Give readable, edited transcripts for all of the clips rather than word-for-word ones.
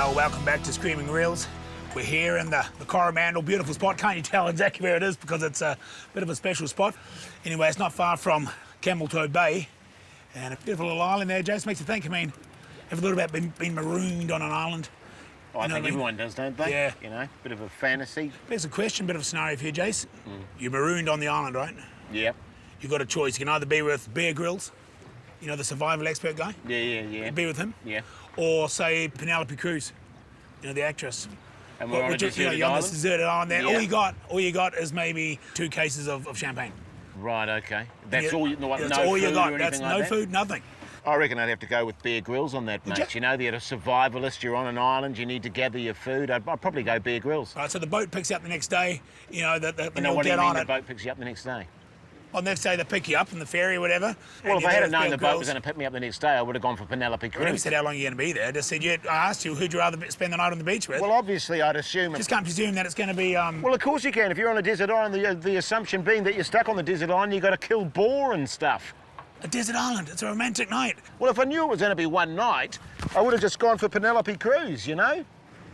Well, welcome back to Screaming Reels. We're here in the Coromandel, beautiful spot. Can't you tell exactly where it is because it's a bit of a special spot. Anyway, it's not far from Campbelltoad Bay and a beautiful little island there. Jace, makes you think, I mean, ever thought about being marooned on an island? I think everyone does, don't they? Yeah. You know, bit of a fantasy. There's a question, bit of a scenario for you, Jace. You're marooned on the island, right? Yep. You've got a choice. You can either be with Bear Grylls, you know, the survival expert guy. Yeah. Be with him. Yeah. Or, say, Penelope Cruz, you know, the actress. And we're on a deserted on island? this deserted island there. Yeah. All you got is maybe 2 cases of champagne. Right, okay. That's all you, no That's no all food you got. or anything That's like no that? food, nothing. I reckon I'd have to go with Bear Grylls on that, mate. you? You know, they're a survivalist, you're on an island, you need to gather your food. I'd probably go Bear Grylls. Right, so the boat picks you up the next day, you know, You know, what do you mean the boat picks you up the next day? On the next day they pick you up in the ferry or whatever. Well, if I had known the boat was going to pick me up the next day, I would have gone for Penelope We never Cruz. said how long you're going to be there. I just said, I asked you, who'd you rather spend the night on the beach with? Well, obviously, I'd assume... Just can't presume that it's going to be... Well, of course you can. If you're on a desert island, the assumption being that you're stuck on the desert island, you've got to kill boar and stuff. a desert island. It's a romantic night. Well, if I knew it was going to be one night, I would have just gone for Penelope Cruz, you know?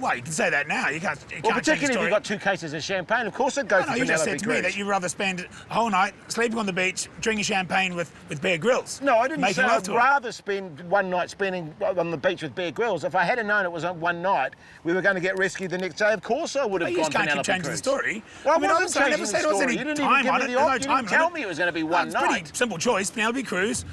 Well, you can say that now. You can't change the Particularly if story. you've got 2 cases of champagne, of course I'd go for No, you Penelope just said to me that you'd rather spend a whole night sleeping on the beach, drinking champagne with Bear Grylls. No, I didn't making say love I'd to her. rather spend one night spending on the beach with Bear Grylls. If I had known it was on one night, we were going to get rescued the next day, of course I would have You gone just can't Penelope keep changing Cruz. the story. Well, I mean, I obviously, I wasn't never changing said the there was story. any You didn't even time give on me it. the There's no option. time You didn't on tell it. me it was going to be one It's a pretty night. simple choice. Penelope Cruz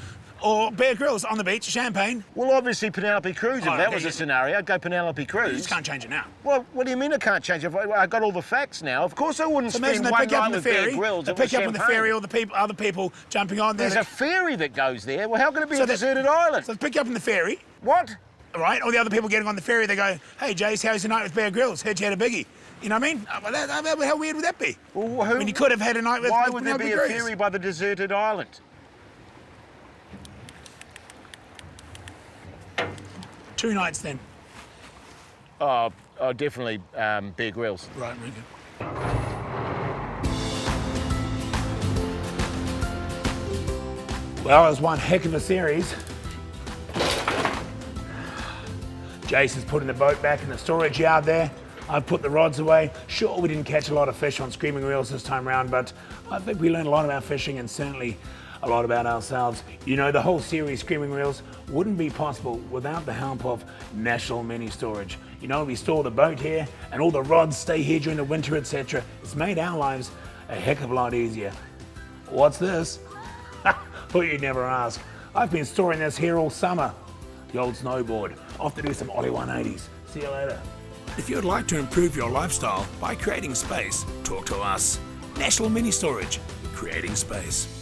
or Bear Grylls on the beach, champagne. Well, obviously Penelope Cruz, if Oh, that no, was you- a scenario, I'd go Penelope You Cruz. just can't change it now. Well, what do you mean I can't change it? I got all the facts now. Of course I wouldn't So imagine spend they one pick you up night on the with Bear ferry. Grylls. They It was pick you up on the champagne. ferry, all the other people jumping on there. There's a ferry that goes there. Well, how can it be So a they- deserted island? So they pick you up on the ferry, What? all right? All the other people getting on the ferry, they go, "Hey, Jace, how's your night with Bear Grylls? Heard you had a biggie." You know what I mean? How weird would that be? Well, who, I mean, you could have had a night with why with would there Penelope be a Cruz. ferry by the deserted island? 2 nights then. Oh, definitely Bear Grylls. Right, very good. Well, it was one heck of a series. Jason's putting the boat back in the storage yard there. I've put the rods away. Sure, we didn't catch a lot of fish on Screaming Reels this time round, but I think we learned a lot about fishing and certainly a lot about ourselves. You know, the whole series, Screaming Reels, wouldn't be possible without the help of National Mini Storage. You know, we store the boat here and all the rods stay here during the winter, etc. It's made our lives a heck of a lot easier. What's this? Thought you'd never ask. I've been storing this here all summer. The old snowboard. Off to do some Ollie 180s. See you later. If you'd like to improve your lifestyle by creating space, talk to us. National Mini Storage, creating space.